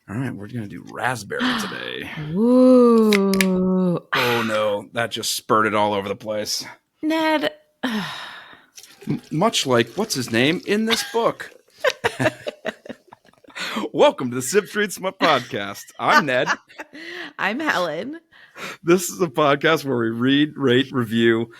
All right, we're going to do raspberry today. Ooh. Oh, no. That just spurted all over the place. Ned. Much like, what's his name in this book? Welcome to the Sibs Smut podcast. I'm Ned. I'm Helen. This is a podcast where we read, rate, review,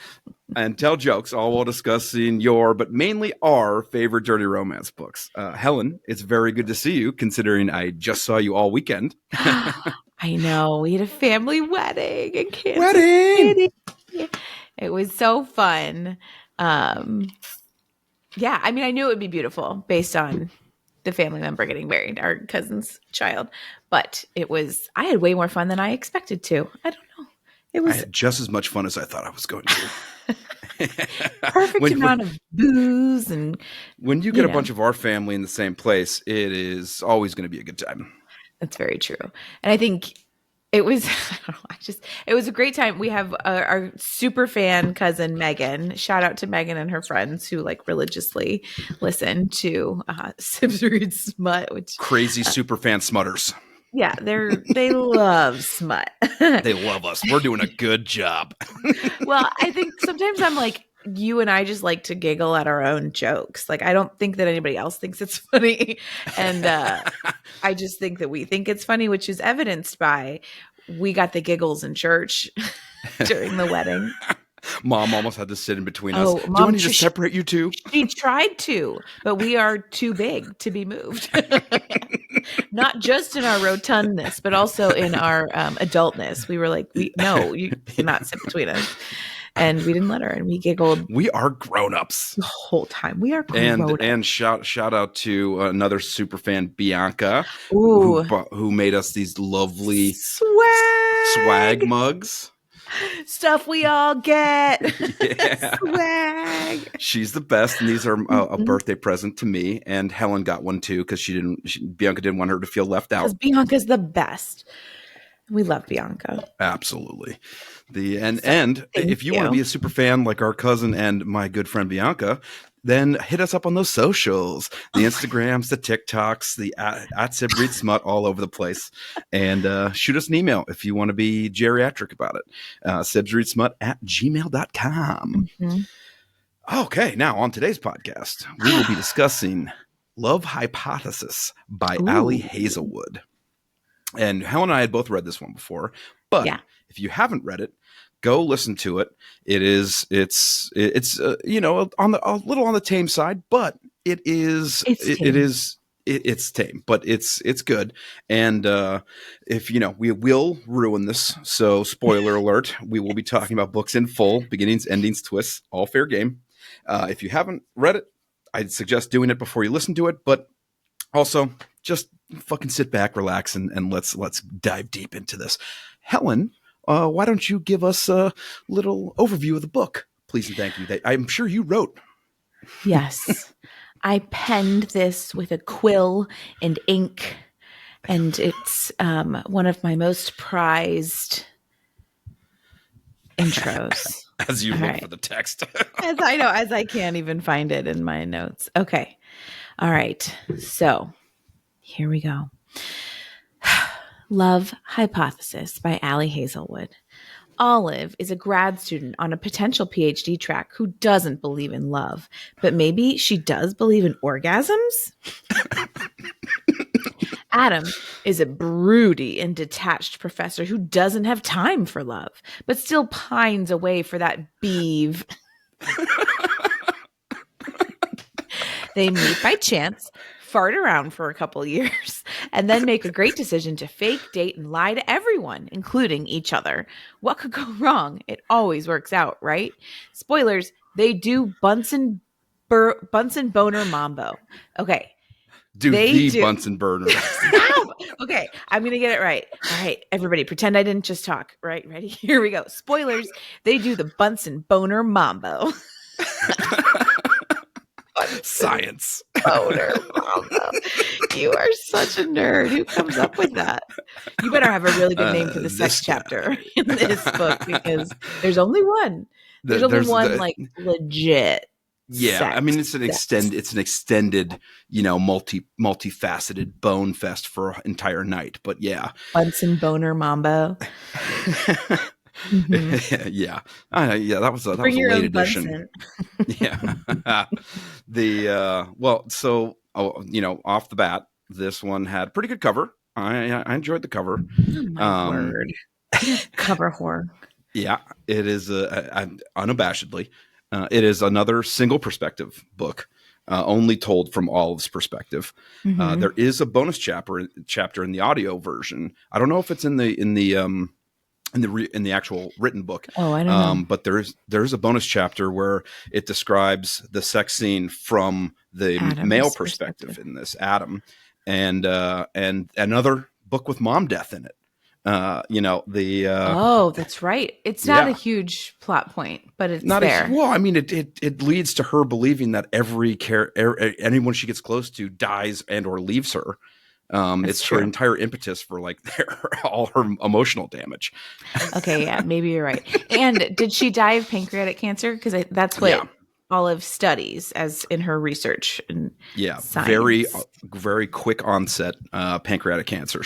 and tell jokes, all while discussing your, but mainly our favorite dirty romance books. Helen, it's very good to see you, considering I just saw you all weekend. I know. We had a family wedding in Kansas Wedding! City. It was so fun. Yeah, I mean, I knew it would be beautiful based on the family member getting married, our cousin's child. But I had way more fun than I expected to. I don't know. I had just as much fun as I thought I was going to. Perfect amount of booze. And when you get a bunch of our family in the same place, it is always going to be a good time. That's very true. And I think it was, it was a great time. We have our super fan cousin, Megan. Shout out to Megan and her friends who religiously listen to Sibs Read Smut. Which crazy super fan smutters. Yeah, they love Smut. They love us. We're doing a good job. Well, I think sometimes I'm like, you and I just like to giggle at our own jokes. I don't think that anybody else thinks it's funny. And I just think that we think it's funny, which is evidenced by we got the giggles in church during the wedding. Mom almost had to sit in between us. Mom, do I need to separate you two? She tried to, but we are too big to be moved. Not just in our rotundness, but also in our adultness. We were like, no, you cannot sit between us. And we didn't let her, and we giggled. We are grown-ups the whole time. We are grown-ups. And shout out to another super fan, Bianca, who made us these lovely swag mugs. Stuff we all get. Yeah. Swag. She's the best, and these are a birthday present to me. And Helen got one too because Bianca didn't want her to feel left out. Because Bianca's the best. We love Bianca. Absolutely. And if you want to be a super fan like our cousin and my good friend Bianca, then hit us up on those socials, the Instagrams, the TikToks, the at Sib Read Smut all over the place. And shoot us an email if you want to be geriatric about it. sibsreadsmut@gmail.com. Mm-hmm. Okay, now on today's podcast, we will be discussing Love Hypothesis by Ali Hazelwood. And Helen and I had both read this one before, but if you haven't read it, go listen to it. It's a little on the tame side, but it's tame, but it's good. And if we will ruin this, so spoiler alert, we will be talking about books in full, beginnings, endings, twists, all fair game. If you haven't read it, I'd suggest doing it before you listen to it, but also just fucking sit back, relax, and let's dive deep into this. Helen, why don't you give us a little overview of the book, please and thank you, that I'm sure you wrote. Yes. I penned this with a quill and ink, and it's one of my most prized intros. As you look for the text. as I can't even find it in my notes. Okay. All right. So here we go. Love Hypothesis by Ali Hazelwood. Olive is a grad student on a potential PhD track who doesn't believe in love, but maybe she does believe in orgasms? Adam is a broody and detached professor who doesn't have time for love, but still pines away for that beeve. They meet by chance, fart around for a couple years, and then make a great decision to fake, date, and lie to everyone, including each other. What could go wrong? It always works out, right? Spoilers, they do Bunsen boner mambo. Okay. Bunsen burner. Okay, I'm going to get it right. All right, everybody, pretend I didn't just talk. Right, ready? Here we go. Spoilers, they do the Bunsen boner mambo. Science. Boner mambo. You are such a nerd. Who comes up with that? You better have a really good name for the sex chapter in this book, because there's only one. There's only one legit Yeah, I mean it's an extended, multifaceted bone fest for an entire night. But yeah, Bunsen boner mambo. Yeah, that was a Bring your late own edition. Bunsen. Yeah, off the bat, this one had pretty good cover. I enjoyed the cover. Oh my word! Cover whore. Yeah, it is unabashedly. It is another single perspective book, only told from Olive's perspective. There is a bonus chapter in the audio version. I don't know if it's in the actual written book. Oh, I don't know. But there's a bonus chapter where it describes the sex scene from the Adam's male perspective in this, Adam, and another book with mom death in it. Oh, that's right. It's not a huge plot point, but it's not there. Well, I mean, it leads to her believing that anyone she gets close to dies and or leaves her. It's true. Her entire impetus for like all her emotional damage. Okay, yeah, maybe you're right. And did she die of pancreatic cancer? Because that's what Olive studies as in her research. And science. Very quick onset pancreatic cancer.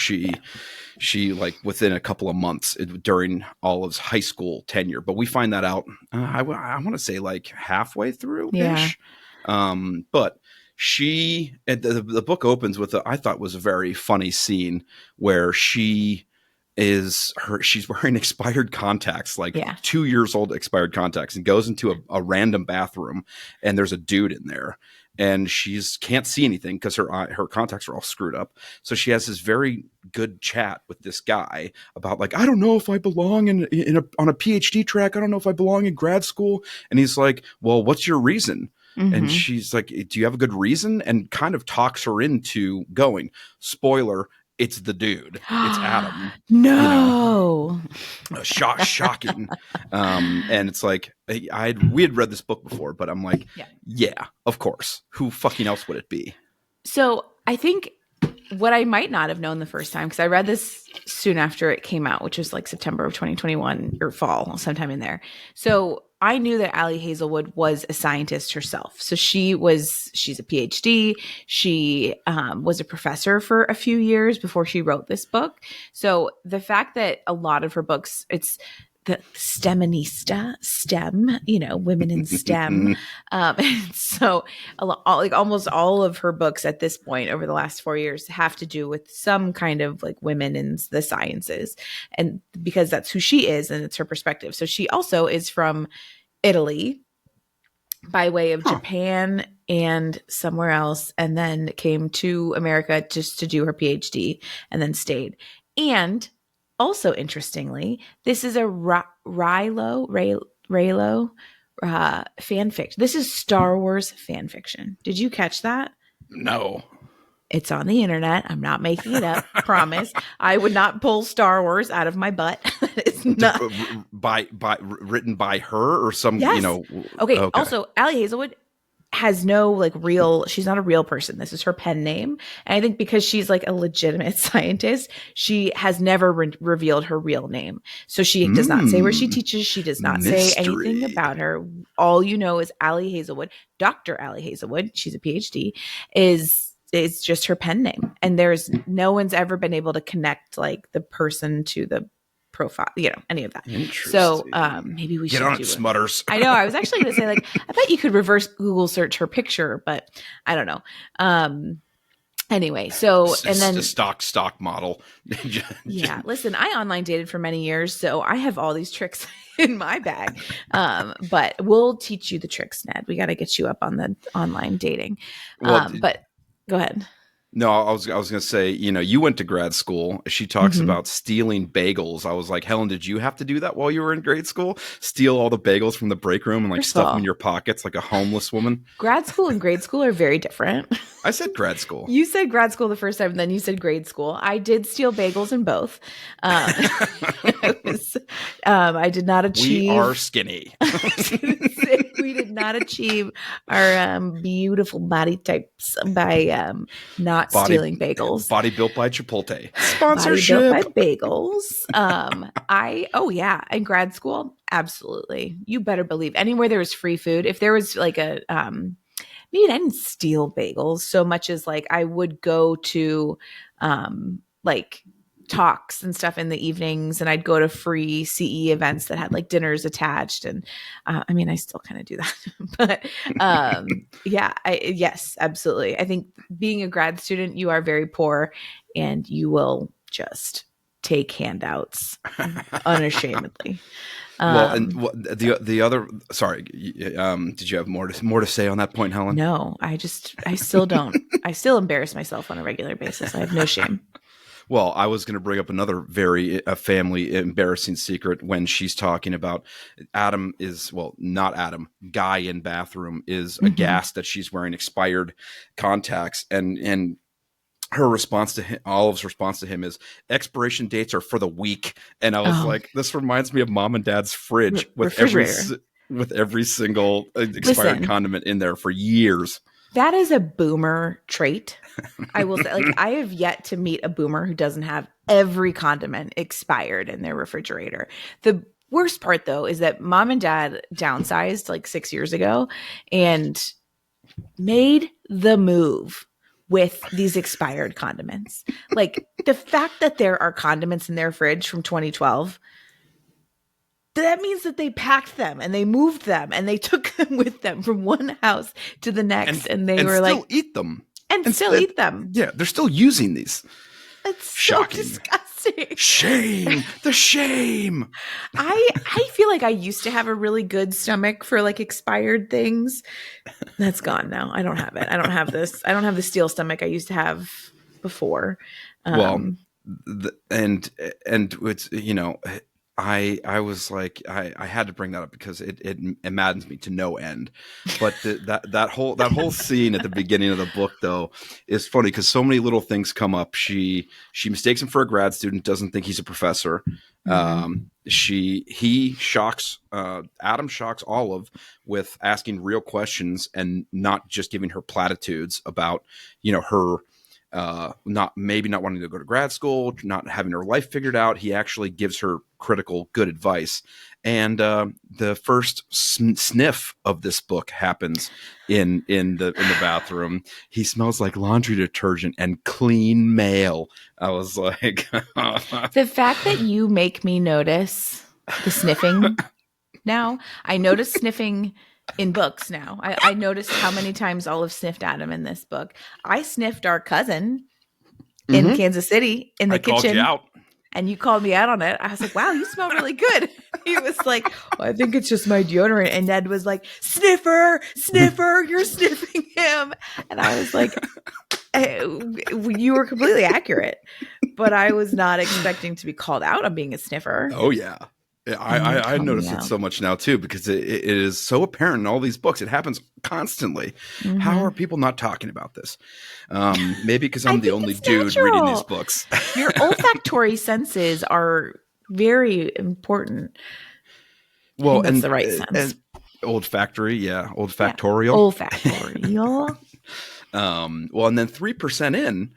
She like within a couple of months during Olive's high school tenure, but we find that out. I want to say like halfway through ish. But the book opens with I thought was a very funny scene where she's wearing expired contacts, like 2 years old expired contacts, and goes into a random bathroom, and there's a dude in there, and can't see anything because her contacts are all screwed up. So she has this very good chat with this guy about like, I don't know if I belong on a PhD track. I don't know if I belong in grad school. And he's like, well, what's your reason? And she's like, do you have a good reason? And kind of talks her into going. Spoiler, it's the dude. It's Adam. No. Shocking. And it's like, we had read this book before, but I'm like, yeah, of course. Who fucking else would it be? So I think what I might not have known the first time, because I read this soon after it came out, which was like September of 2021 or fall, sometime in there. So I knew that Ali Hazelwood was a scientist herself. So she's a PhD. She was a professor for a few years before she wrote this book. So the fact that a lot of her books, it's the STEMinista, STEM, women in STEM. So almost all of her books at this point over the last 4 years have to do with some kind of like women in the sciences. And because that's who she is and it's her perspective. So she also is from Italy by way of Japan and somewhere else, and then came to America just to do her PhD and then stayed. And also, interestingly, this is a Raylo fanfiction. This is Star Wars fanfiction. Did you catch that? No. It's on the internet. I'm not making it up. Promise. I would not pull Star Wars out of my butt. It's not written by her or some. Yes. Okay. Also, Ali Hazelwood has no she's not a real person. This is her pen name. And I think because she's like a legitimate scientist, she has never revealed her real name. So she does not say where she teaches. She does not say anything about her. All you know is Ali Hazelwood, Dr. Ali Hazelwood, she's a PhD, is just her pen name. And no one's ever been able to connect like the person to the profile, any of that. So maybe we should get on it, smutters. I know. I was actually going to say I bet you could reverse Google search her picture, but I don't know. Anyway, so and then the stock model. Yeah, listen, I online dated for many years, so I have all these tricks in my bag. But we'll teach you the tricks, Ned. We got to get you up on the online dating. But go ahead. No, I was going to say, you went to grad school. She talks about stealing bagels. I was like, Helen, did you have to do that while you were in grade school? Steal all the bagels from the break room and stuff them in your pockets like a homeless woman? Grad school and grade school are very different. I said grad school. You said grad school the first time, then you said grade school. I did steal bagels in both. I did not achieve. We are skinny. We did not achieve our beautiful body types by not stealing bagels. Body built by Chipotle. Body built by Sponsorship. bagels. In grad school, absolutely. You better believe anywhere there was free food. If there was like a maybe I didn't steal bagels so much as like I would go to like talks and stuff in the evenings, and I'd go to free CE events that had like dinners attached. And I mean, I still kind of do that, but yes, absolutely. I think being a grad student, you are very poor and you will just take handouts unashamedly. Well, and the other, sorry, did you have more to say on that point, Helen? No, I still don't. I still embarrass myself on a regular basis. I have no shame. Well, I was going to bring up another very family embarrassing secret when she's talking about Adam is, well, not Adam, Guy in bathroom is aghast that she's wearing expired contacts, and her response to him, Olive's response to him is expiration dates are for the week. And I was like, this reminds me of mom and dad's fridge with every single expired condiment in there for years. That is a boomer trait. I will say, like, I have yet to meet a boomer who doesn't have every condiment expired in their refrigerator. The worst part, though, is that mom and dad downsized like 6 years ago and made the move with these expired condiments. Like the fact that there are condiments in their fridge from 2012, that means that they packed them and they moved them and they took them with them from one house to the next, and they were like, eat them and still eat them. Yeah, they're still using these. That's shocking. So disgusting. Shame. The shame. I feel like I used to have a really good stomach for like expired things. That's gone now. I don't have it. I don't have this. I don't have the steel stomach I used to have before. And it's, you know, I was like, I had to bring that up because it maddens me to no end. But that whole scene at the beginning of the book, though, is funny because so many little things come up. She mistakes him for a grad student, doesn't think he's a professor. Adam shocks Olive with asking real questions and not just giving her platitudes about, you know, her not wanting to go to grad school, not having her life figured out. He actually gives her critical, good advice. And the first sniff of this book happens in the bathroom. He smells like laundry detergent and clean mail. I was like, the fact that you make me notice the sniffing now. I notice sniffing in books now. I noticed how many times Olive sniffed Adam in this book. I sniffed our cousin in Kansas City in the kitchen. Called you out. And you called me out on it. I was like, wow, you smell really good. He was like, well, I think it's just my deodorant. And Ned was like, sniffer, you're sniffing him. And I was like, you were completely accurate. But I was not expecting to be called out on being a sniffer. Oh, yeah. I notice it so much now, too, because it is so apparent in all these books. It happens constantly. How are people not talking about this? Maybe because I'm the only dude reading these books. Your olfactory senses are very important. Well, that's the right sense. And olfactory, yeah. Olfactorial. Yeah. Olfactorial. Well, and then 3% in,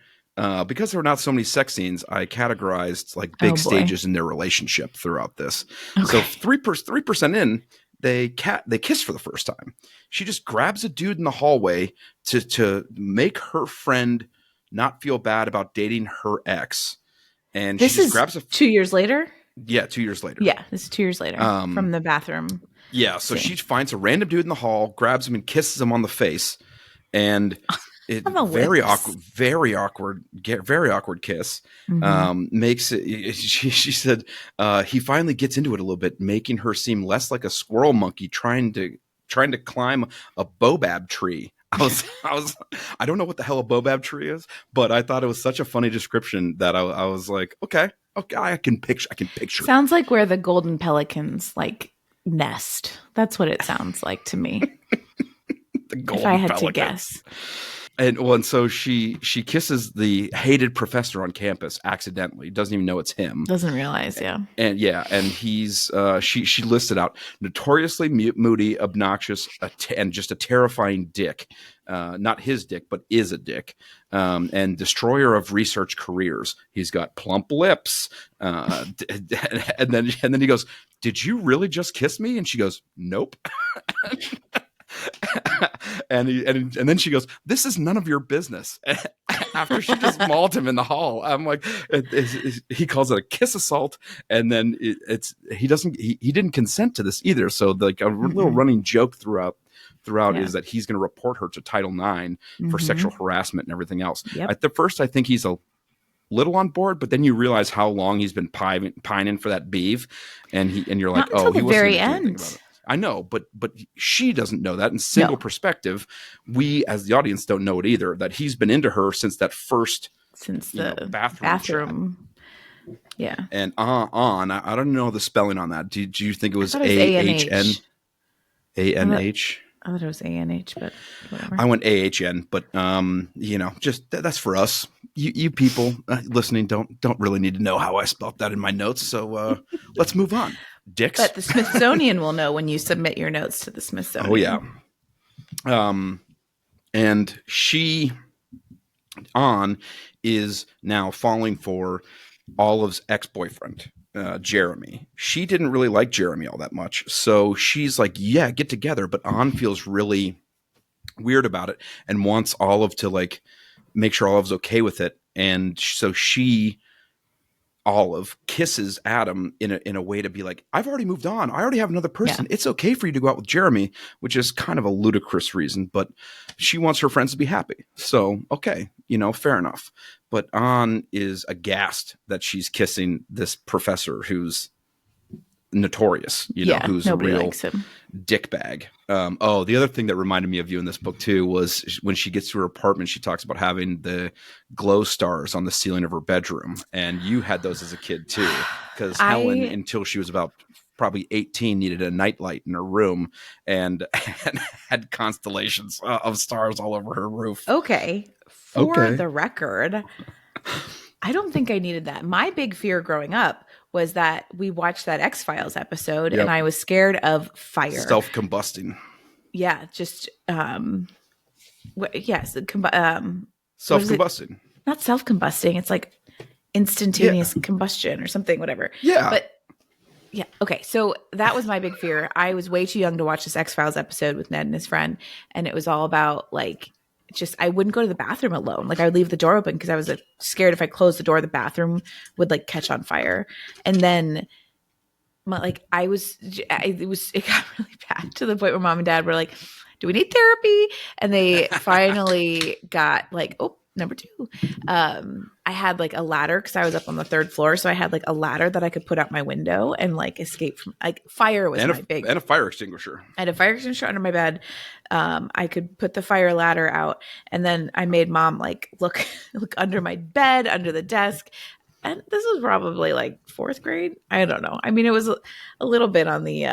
because there were not so many sex scenes, I categorized like big stages in their relationship throughout this. Okay. So 3% in, they kiss for the first time. She just grabs a dude in the hallway to make her friend not feel bad about dating her ex. And this she just is grabs 2 years later? Yeah, 2 years later. Yeah, this is 2 years later from the bathroom. Yeah, so she finds a random dude in the hall, grabs him and kisses him on the face. And very awkward kiss. Makes it. She said he finally gets into it a little bit, making her seem less like a squirrel monkey trying to climb a baobab tree. I don't know what the hell a baobab tree is, but I thought it was such a funny description that I was like, okay, I can picture. Sounds like where the golden pelicans like nest. That's what it sounds like to me. The golden if I had pelicans. to guess. And so she kisses the hated professor on campus accidentally. Doesn't even know it's him. Doesn't realize, yeah. And he's she listed out notoriously moody, obnoxious, and just a terrifying dick. Not his dick, but is a dick. And destroyer of research careers. He's got plump lips. And then he goes, "Did you really just kiss me?" And she goes, "Nope." and then she goes, "This is none of your business." After she just mauled him in the hall, I'm like, he calls it a kiss assault, and then he didn't consent to this either. So like a little running joke throughout is that he's going to report her to Title IX for sexual harassment and everything else. Yep. At the first, I think he's a little on board, but then you realize how long he's been pining for that beef, and you're like, not until the he wasn't very gonna do anything end. about it. I know, but she doesn't know that. In single perspective, we as the audience don't know it either, that he's been into her since that first the bathroom. Yeah. And I don't know the spelling on that. Do you think it was A-H-N? A-N-H? I thought it was A-N-H, but whatever. I went A-H-N, but just that's for us. You people listening don't really need to know how I spelled that in my notes. So let's move on. Dicks. But the Smithsonian will know when you submit your notes to the Smithsonian. Oh yeah. And she is now falling for Olive's ex-boyfriend, Jeremy. She didn't really like Jeremy all that much. So she's like, yeah, get together. But feels really weird about it and wants Olive to like make sure Olive's okay with it. And so Olive kisses Adam in a way to be like, I've already moved on. I already have another person. Yeah. It's okay for you to go out with Jeremy, which is kind of a ludicrous reason, but she wants her friends to be happy. So, okay, fair enough. But An is aghast that she's kissing this professor who's notorious, who's a real dickbag. The other thing that reminded me of you in this book too was when she gets to her apartment, she talks about having the glow stars on the ceiling of her bedroom, and you had those as a kid too, because Helen, until she was about probably 18, needed a nightlight in her room and had constellations of stars all over her roof. Okay, for the record, I don't think I needed that. My big fear growing up was that we watched that X-Files episode and I was scared of fire. Self-combusting. Yeah, just self-combusting. Not self-combusting. It's like instantaneous combustion or something, whatever. Yeah. But yeah, okay. So that was my big fear. I was way too young to watch this X-Files episode with Ned and his friend, and it was all about like I wouldn't go to the bathroom alone. Like I would leave the door open because I was scared if I closed the door, the bathroom would like catch on fire. And then it got really bad to the point where mom and dad were like, do we need therapy? And they finally got like, number 2. I had like a ladder because I was up on the 3rd floor. So I had like a ladder that I could put out my window and like escape from like fire was my big. And a fire extinguisher. I had a fire extinguisher under my bed. I could put the fire ladder out, and then I made mom like look under my bed, under the desk. And this was probably like 4th grade. I don't know. I mean, it was a little bit on the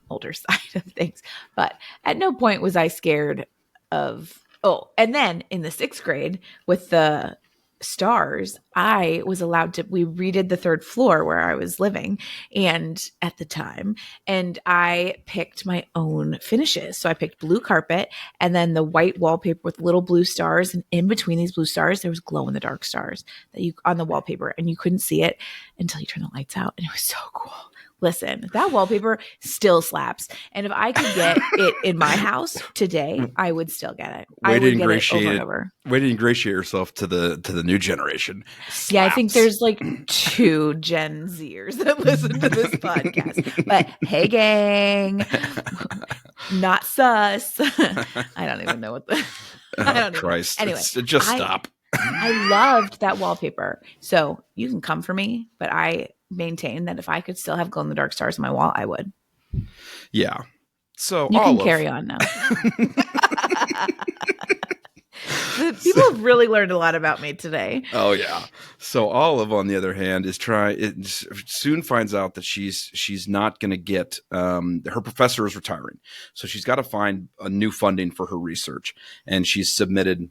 older side of things, but at no point was I scared of. Oh, and then in the 6th grade with the stars, I was allowed to, we redid the 3rd floor where I was living and at the time, and I picked my own finishes. So I picked blue carpet and then the white wallpaper with little blue stars. And in between these blue stars, there was glow in the dark stars on the wallpaper, and you couldn't see it until you turn the lights out. And it was so cool. Listen, that wallpaper still slaps. And if I could get it in my house today, I would still get it. I would get it over and over. Way to ingratiate yourself to the new generation. Slaps. Yeah, I think there's like 2 Gen Zers that listen to this podcast. But hey, gang, not sus. I don't even know what the. I don't know. Christ. Anyway, just stop. I loved that wallpaper. So you can come for me, but I maintain that if I could still have glow in the dark stars on my wall, I would. Yeah. So you can carry on now. People have really learned a lot about me today. Oh yeah. So Olive, on the other hand, soon finds out that she's not going to get her professor is retiring, so she's got to find a new funding for her research, and she's submitted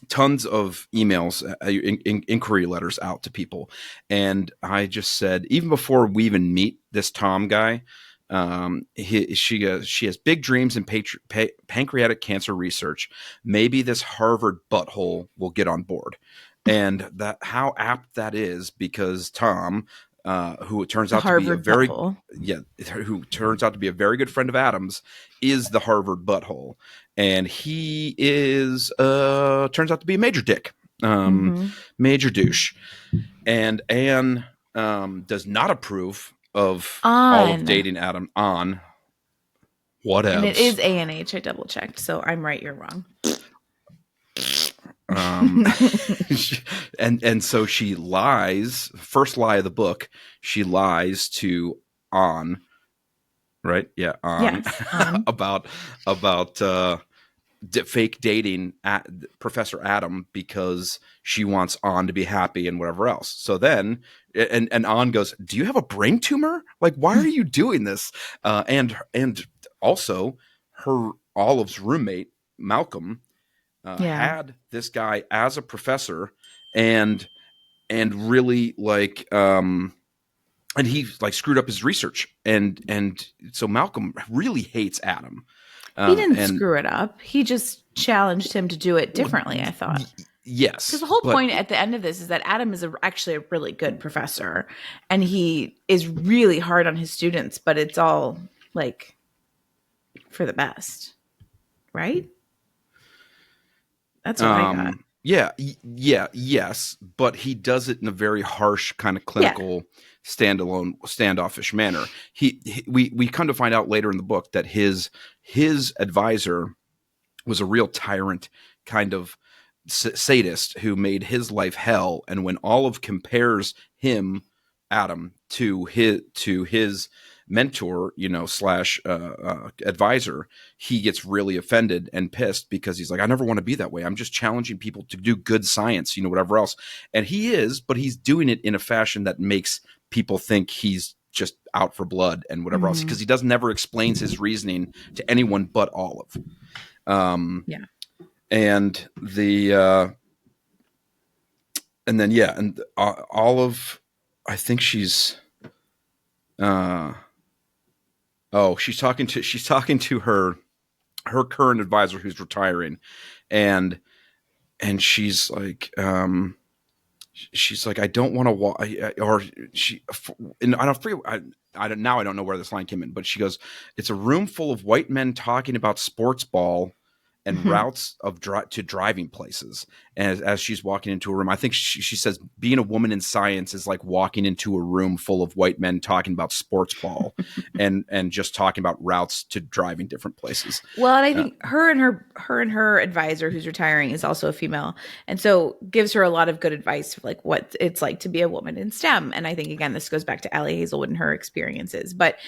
tons of emails, inquiry letters out to people. And I just said, even before we even meet this Tom guy, she has big dreams in pancreatic cancer research. Maybe this Harvard butthole will get on board. And that, how apt that is, because Tom, who turns out to be a very who turns out to be a very good friend of Adam's, is the Harvard butthole, and he is turns out to be a major dick, major douche. And Anne does not approve of all of dating Adam. On what else? And it is A&H. I double checked, so I'm right. You're wrong. And so she lies. First lie of the book, she lies to On, right? Yeah, On. Yes, On. about fake dating at Professor Adam because she wants On to be happy and whatever else. So then, and On goes, "Do you have a brain tumor? Like, why are you doing this?" And also, Olive's roommate Malcolm had this guy as a professor, and really like and he like screwed up his research, and so Malcolm really hates Adam. He didn't screw it up. He just challenged him to do it differently, I thought. Yes. Because the whole point at the end of this is that Adam is actually a really good professor, and he is really hard on his students, but it's all like for the best, right? That's what I got. Yes, but he does it in a very harsh kind of clinical, standoffish manner. We come to find out later in the book that his advisor was a real tyrant, kind of sadist who made his life hell. And when Olive compares him, Adam, to his mentor, slash advisor, he gets really offended and pissed because he's like, I never want to be that way. I'm just challenging people to do good science, whatever else. And he is, but he's doing it in a fashion that makes people think he's just out for blood and whatever else, because he never explains his reasoning to anyone but Olive. And Olive, I think she's she's talking to her current advisor who's retiring, and she's like, I don't want to walk, or she, and I don't forget, I don't know where this line came in, but she goes, it's a room full of white men talking about sports ball and routes to driving places. And as she's walking into a room, I think she says being a woman in science is like walking into a room full of white men talking about sports ball and just talking about routes to driving different places. Well, and I think her and her advisor who's retiring is also a female, and so gives her a lot of good advice, like what it's like to be a woman in STEM. And I think, again, this goes back to Ali Hazelwood and her experiences. But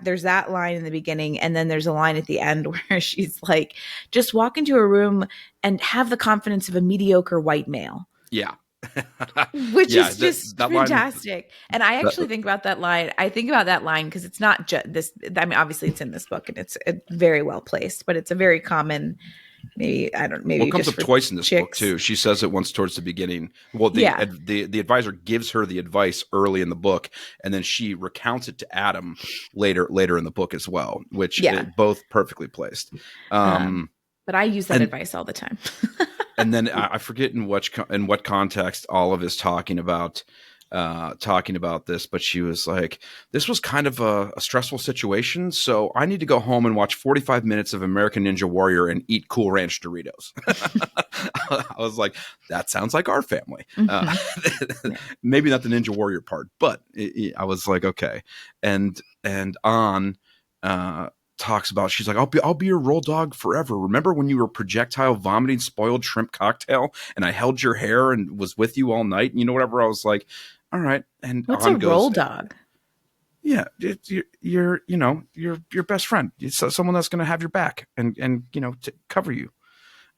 there's that line in the beginning, and then there's a line at the end where she's like, just walk into a room and have the confidence of a mediocre white male. Yeah. Which is just that fantastic. Line, and I actually think about that line. I think about that line because it's not just this. I mean, obviously it's in this book and it's very well placed, but it's a very common, maybe it comes up twice in this book too. She says it once towards the beginning. Well, the advisor gives her the advice early in the book, and then she recounts it to Adam later in the book as well, which both perfectly placed. But I use that advice all the time. And then I forget in what context Olive is talking about this, but she was like, this was kind of a stressful situation, so I need to go home and watch 45 minutes of American Ninja Warrior and eat Cool Ranch Doritos. I was like, that sounds like our family. Maybe not the Ninja Warrior part, but I was like, okay. And on talks about, she's like, I'll be your roll dog forever. Remember when you were projectile vomiting spoiled shrimp cocktail and I held your hair and was with you all night? Whatever. I was like, all right. And what's a roll dog? Yeah, you're your best friend. It's someone that's going to have your back and to cover you.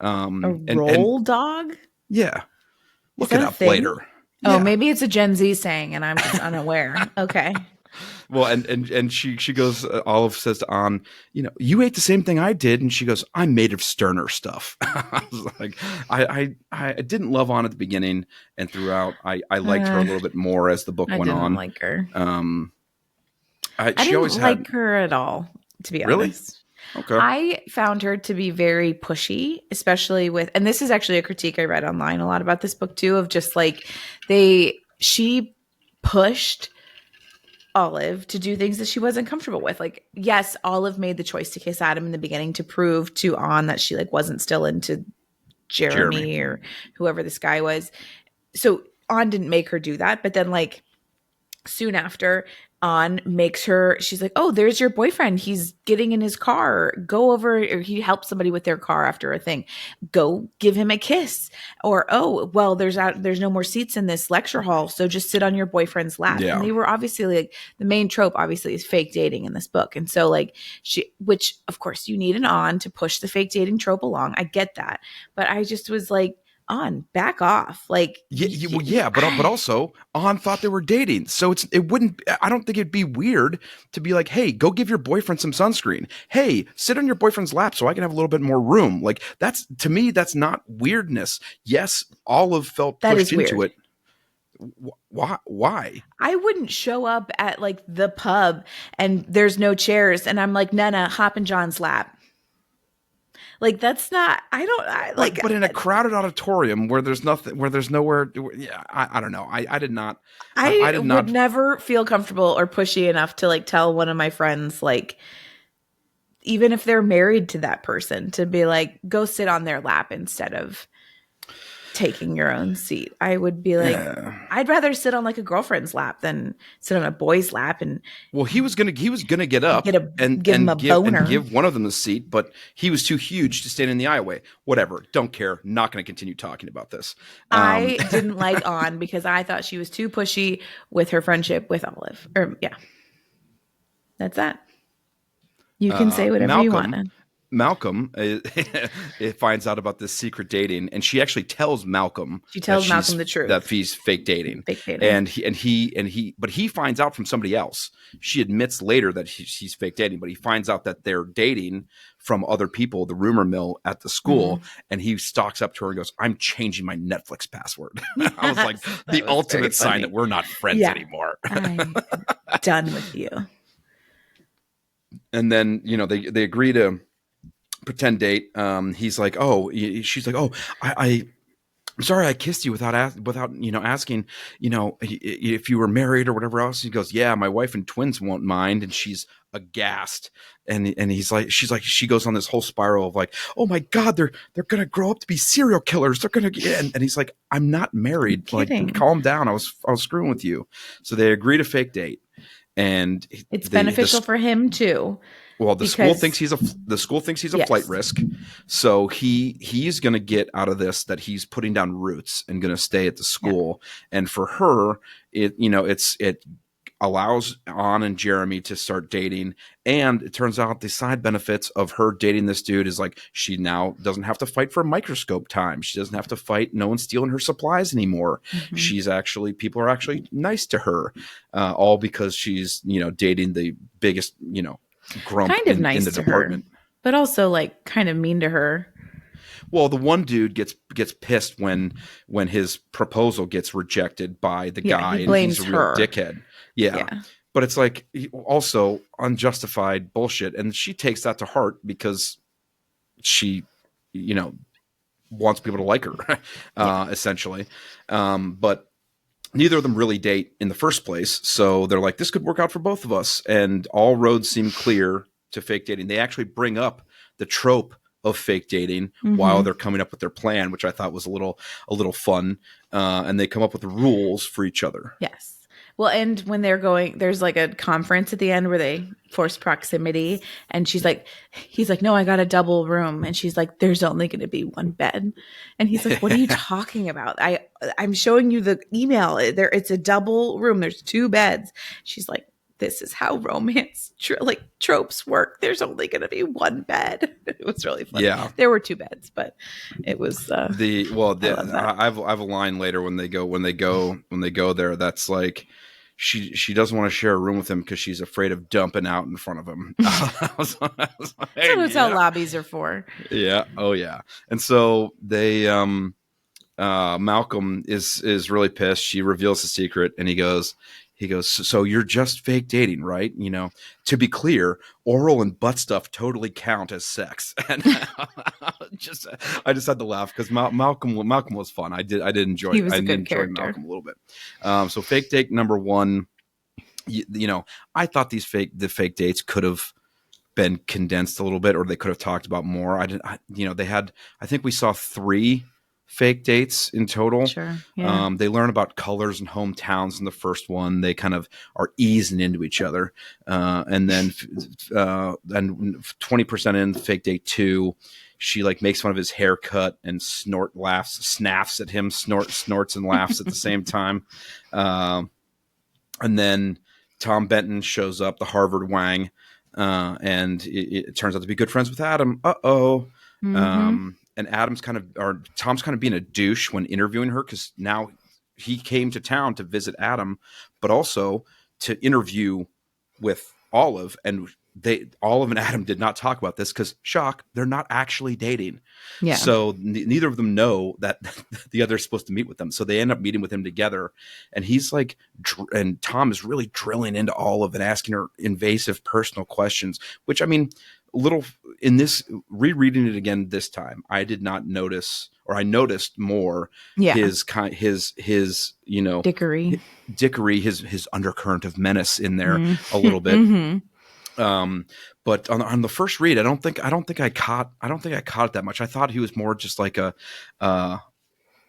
A roll dog? Yeah, look it up later. Oh, maybe it's a Gen Z saying, and I'm just unaware. Okay. Well, and she goes. Olive says to Anne, you ate the same thing I did, and she goes, I'm made of sterner stuff. I was like, I didn't love Anne at the beginning and throughout. I liked her a little bit more as the book I went didn't on. like her. I didn't always like had her at all, to be really honest. okay. I found her to be very pushy, especially with, and this is actually a critique I read online a lot about this book too, of just like she pushed Olive to do things that she wasn't comfortable with. Like, yes, Olive made the choice to kiss Adam in the beginning to prove to Anne that she like wasn't still into Jeremy or whoever this guy was. So Anne didn't make her do that, but then like soon after, Anne makes her, she's like, oh, there's your boyfriend. He's getting in his car. Go over, or he helps somebody with their car after a thing. Go give him a kiss. Or, oh, well, there's no more seats in this lecture hall, so just sit on your boyfriend's lap. Yeah. And they were obviously like, the main trope obviously is fake dating in this book. And so like which of course you need an Anne to push the fake dating trope along. I get that. But I just was like, on back off, like but also Anne thought they were dating, so it wouldn't. I don't think it'd be weird to be like, hey, go give your boyfriend some sunscreen. Hey, sit on your boyfriend's lap so I can have a little bit more room. Like that's, to me, that's not weirdness. Yes, Olive felt pushed into it. Why? I wouldn't show up at like the pub and there's no chairs, and I'm like, Nana, hop in John's lap. Like that's not. But in a crowded auditorium where there's nothing, where there's nowhere. Yeah, I don't know. I did not. I would never feel comfortable or pushy enough to like tell one of my friends, like, even if they're married to that person, to be like, go sit on their lap instead of taking your own seat. I would be like, I'd rather sit on like a girlfriend's lap than sit on a boy's lap. And well, he was gonna get up and give him a boner and give one of them the seat, but he was too huge to stand in the aisleway. Whatever, don't care. Not going to continue talking about this. I didn't like Anne because I thought she was too pushy with her friendship with Olive. That's that. You can say whatever you want. Malcolm it finds out about this secret dating, and she actually tells Malcolm. She tells Malcolm the truth that he's fake dating. And he finds out from somebody else. She admits later that she's fake dating, but he finds out that they're dating from other people, the rumor mill at the school, and he stalks up to her and goes, "I'm changing my Netflix password." I was like, the ultimate sign that we're not friends anymore. I'm done with you. And then they agree to pretend date. He's like, she's like, I'm sorry I kissed you without asking, if you were married or whatever else. He goes, yeah, my wife and twins won't mind. And she's aghast. And he's like, she goes on this whole spiral of like, oh my God, they're going to grow up to be serial killers. They're going to, and he's like, I'm not married. Like, calm down. I was screwing with you. So they agree to fake date. And it's beneficial for him too. Well, the school thinks he's a flight risk, so he's going to get out of this that he's putting down roots and going to stay at the school. Yeah. And for her, it allows Anne and Jeremy to start dating, and it turns out the side benefits of her dating this dude is like she now doesn't have to fight for microscope time. She doesn't have to fight. No one's stealing her supplies anymore. Mm-hmm. People are actually nice to her, all because she's dating the biggest grump kind of nice in the to department, her, but also like kind of mean to her. Well, the one dude gets pissed when his proposal gets rejected by the guy, he blames and he's a real dickhead. Yeah. But it's like also unjustified bullshit, and she takes that to heart because she, wants people to like her, essentially. But neither of them really date in the first place, so they're like, this could work out for both of us, and all roads seem clear to fake dating. They actually bring up the trope of fake dating while they're coming up with their plan, which I thought was a little fun, and they come up with the rules for each other. Yes. Well, and when they're going, there's like a conference at the end where they force proximity, and he's like, no, I got a double room. And she's like, there's only going to be one bed. And he's like, what are you talking about? I'm showing you the email. It's a double room. There's 2 beds. She's like, this is how romance tropes work. There's only going to be 1 bed. It was really funny. Yeah, there were 2 beds, but it was I have a line later when they go there. That's like, she doesn't want to share a room with him because she's afraid of dumping out in front of him. I was like, That's what hotel lobbies are for. Yeah. Oh yeah. And so they Malcolm is really pissed. She reveals the secret, and he goes, so you're just fake dating, right? You know, to be clear, oral and butt stuff totally count as sex. And I just had to laugh because Malcolm was fun. I did enjoy. He was I a did good enjoy character. Malcolm a little bit. So fake date number one. You know, I thought the fake dates could have been condensed a little bit, or they could have talked about more. I think we saw 3 fake dates in total. Sure. Yeah. They learn about colors and hometowns in the first one. They kind of are easing into each other. And then 20% in fake date 2, she like makes fun of his haircut and snaps at him, snorts and laughs at the same time. And then Tom Benton shows up, the Harvard Wang, and it turns out to be good friends with Adam. Mm-hmm. And Tom's kind of being a douche when interviewing her, because now he came to town to visit Adam, but also to interview with Olive, and Olive and Adam did not talk about this because, shock, they're not actually dating. Yeah. So neither of them know that the other is supposed to meet with them. So they end up meeting with him together, and he's like, and Tom is really drilling into Olive and asking her invasive personal questions, which, I mean, little in this rereading it again this time, I did not notice, or I noticed more his you know, dickery, his undercurrent of menace in there a little bit. Mm-hmm. But on the first read, I don't think I caught it that much. I thought he was more just like a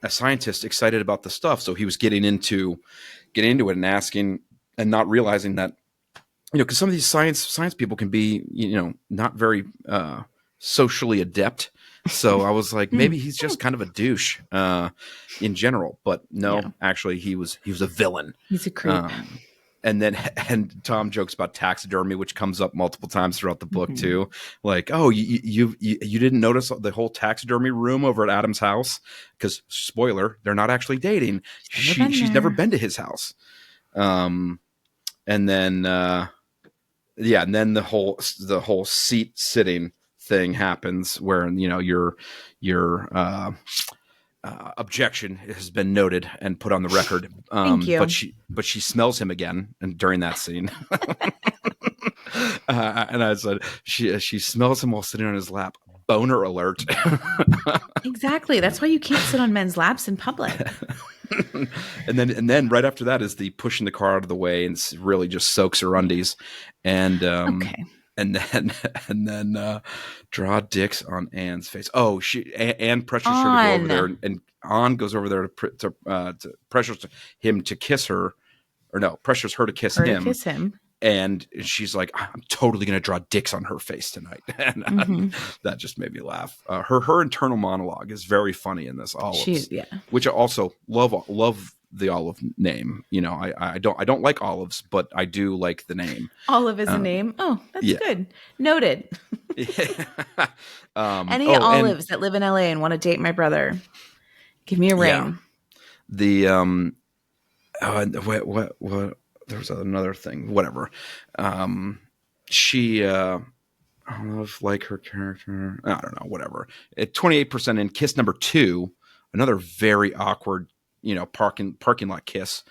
scientist excited about the stuff. So he was getting into it and asking and not realizing that, you know, because some of these science people can be, you know, not very socially adept. So I was like, maybe he's just kind of a douche in general. But no, actually, he was a villain. He's a creep. And Tom jokes about taxidermy, which comes up multiple times throughout the book too. Like, oh, you didn't notice the whole taxidermy room over at Adam's house? Because, spoiler, they're not actually dating. She's never been to his house. And then the whole seat sitting thing happens, where, you know, your objection has been noted and put on the record. Thank you. But she smells him again, and during that scene, and I said she smells him while sitting on his lap. Boner alert. Exactly. That's why you can't sit on men's laps in public. and then right after that is the pushing the car out of the way, and really just soaks her undies. And And then draw dicks on Anne's face. Oh, Anne pressures her to go over there, and Anne goes over there to pressures him to kiss her, or no, pressures her to kiss him. And she's like, I'm totally going to draw dicks on her face tonight. And that just made me laugh. Her internal monologue is very funny in this Olives, which I also love the Olive name. You know, I don't like olives, but I do like the name. Olive is a name. Oh, that's good. Noted. Any olives that live in LA and want to date my brother, give me a ring. The what there was another thing. Whatever. She I don't know if like her character. I don't know. Whatever. At 28% in kiss number 2, another very awkward, you know, parking lot kiss.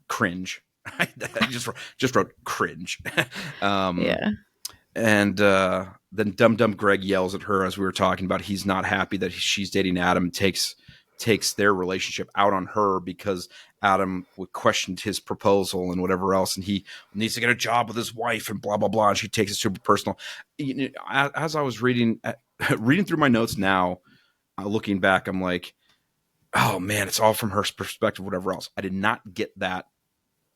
Cringe. I just wrote cringe. And then Dumb Greg yells at her, as we were talking about. He's not happy that she's dating Adam. Takes their relationship out on her because Adam questioned his proposal and whatever else, and he needs to get a job with his wife and blah blah blah. And she takes it super personal. You know, as I was reading through my notes now, looking back, I'm like, oh man, it's all from her perspective, whatever else. I did not get that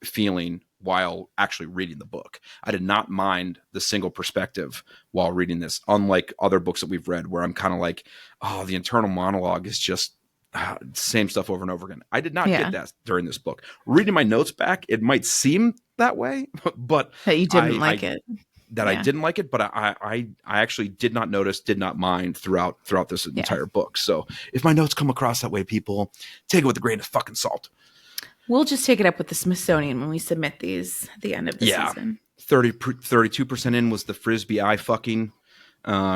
feeling while actually reading the book. I did not mind the single perspective while reading this, unlike other books that we've read where I'm kind of like, oh, the internal monologue is just same stuff over and over again. I did not get that during this book. Reading my notes back, it might seem that way, but that you didn't like it. I didn't like it, but I actually did not mind throughout this entire book. So if my notes come across that way, people, take it with a grain of fucking salt. We'll just take it up with the Smithsonian when we submit these at the end of the season. 32% in was the Frisbee eye fucking.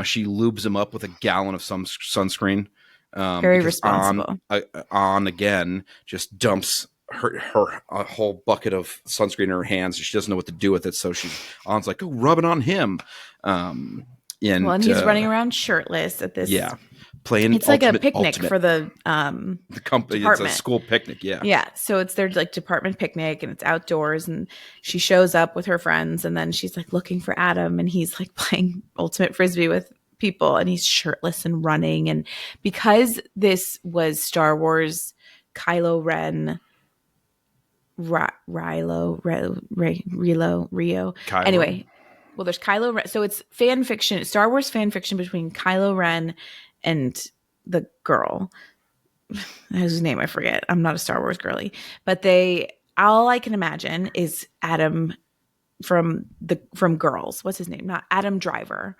She lubes him up with a gallon of some sunscreen. Very responsible. On again, just dumps her a whole bucket of sunscreen in her hands. She doesn't know what to do with it, so On's like, "Oh, rub it on him." And he's running around shirtless at this. Yeah, playing. It's like a picnic for the company. Department. It's a school picnic. Yeah, yeah. So it's their like department picnic, and it's outdoors. And she shows up with her friends, and then she's like looking for Adam, and he's like playing ultimate frisbee with people, and he's shirtless and running. And because this was Star Wars, Kylo Ren. Rio. Anyway, well, there's Kylo Ren. So it's fan fiction, Star Wars fan fiction between Kylo Ren and the girl whose name I forget. I'm not a Star Wars girly, but all I can imagine is Adam from Girls. What's his name? Not Adam Driver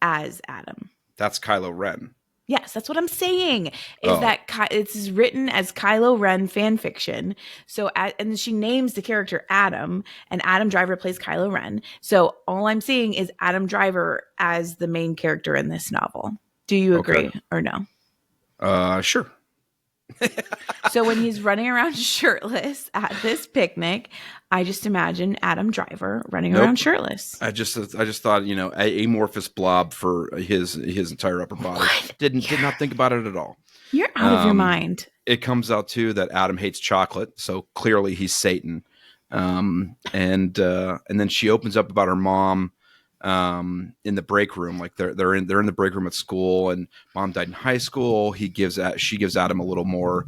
as Adam. That's Kylo Ren. Yes, that's what I'm saying. That it's written as Kylo Ren fan fiction. So, and she names the character Adam, and Adam Driver plays Kylo Ren. So, all I'm seeing is Adam Driver as the main character in this novel. Do you agree or no? Sure. So when he's running around shirtless at this picnic, I just imagine Adam Driver running around shirtless. I just thought, amorphous blob for his entire upper body. What? Did not think about it at all. You're out of your mind. It comes out too that Adam hates chocolate, so clearly he's Satan. And then she opens up about her mom in the break room, like they're in the break room at school, and mom died in high school. She gives Adam a little more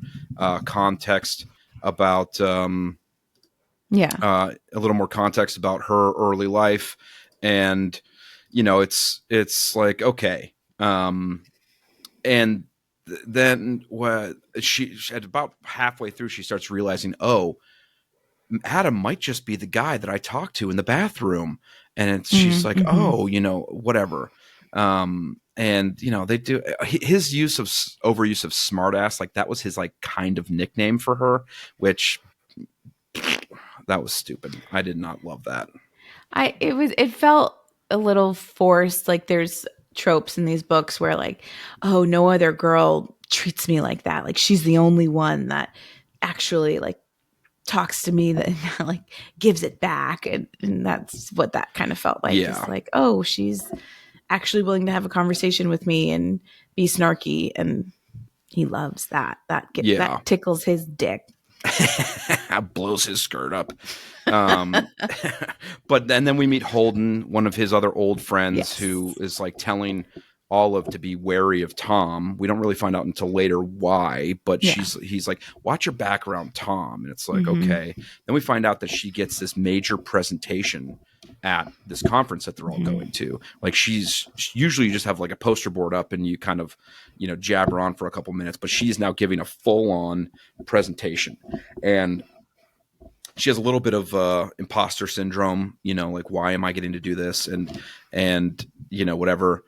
context about a little more context about her early life, and it's like okay, and then what she at about halfway through she starts realizing, oh, Adam might just be the guy that I talked to in the bathroom. And she's like, oh, whatever. And, they do his overuse of smartass. Like that was his like kind of nickname for her, which that was stupid. I did not love that. It felt a little forced. Like there's tropes in these books where like, oh, no other girl treats me like that. Like she's the only one that actually like talks to me that like gives it back, and that's what that kind of felt like. Yeah. It's like, oh, she's actually willing to have a conversation with me and be snarky, and he loves that. That tickles his dick. Blows his skirt up. But then we meet Holden, one of his other old friends, who is like telling Olive to be wary of Tom. We don't really find out until later why, but he's like, watch your back around Tom. And it's like, okay. Then we find out that she gets this major presentation at this conference that they're all going to. Like usually you just have like a poster board up and you kind of, jabber on for a couple minutes, but she's now giving a full on presentation. And she has a little bit of imposter syndrome, like, why am I getting to do this? And whatever.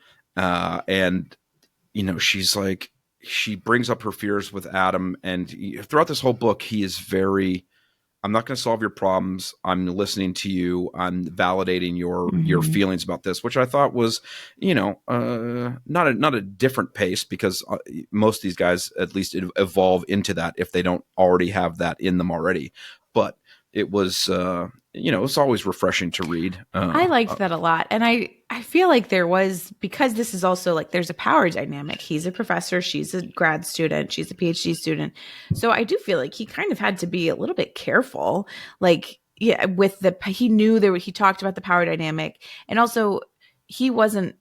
She's like, she brings up her fears with Adam, and throughout this whole book, he is very, I'm not going to solve your problems. I'm listening to you. I'm validating your feelings about this, which I thought was, not a different pace, because most of these guys at least evolve into that if they don't already have that in them already. But it was, it's always refreshing to read. I liked that a lot. And I feel like there was, because this is also like, there's a power dynamic. He's a professor. She's a grad student. She's a PhD student. So I do feel like he kind of had to be a little bit careful. Like, yeah, he knew he talked about the power dynamic, and also he wasn't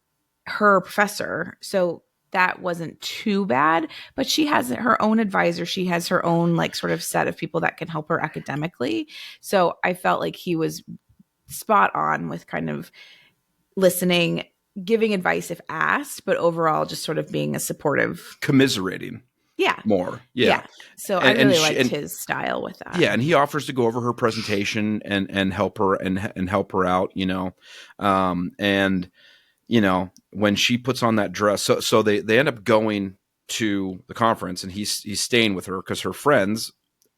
her professor. So that wasn't too bad, but she has her own advisor. She has her own like sort of set of people that can help her academically. So I felt like he was spot on with kind of listening, giving advice if asked, but overall just sort of being a supportive, commiserating. Yeah. More. Yeah. So I really liked his style with that. Yeah. And he offers to go over her presentation and help her and help her out, when she puts on that dress, so they end up going to the conference, and he's staying with her because her friends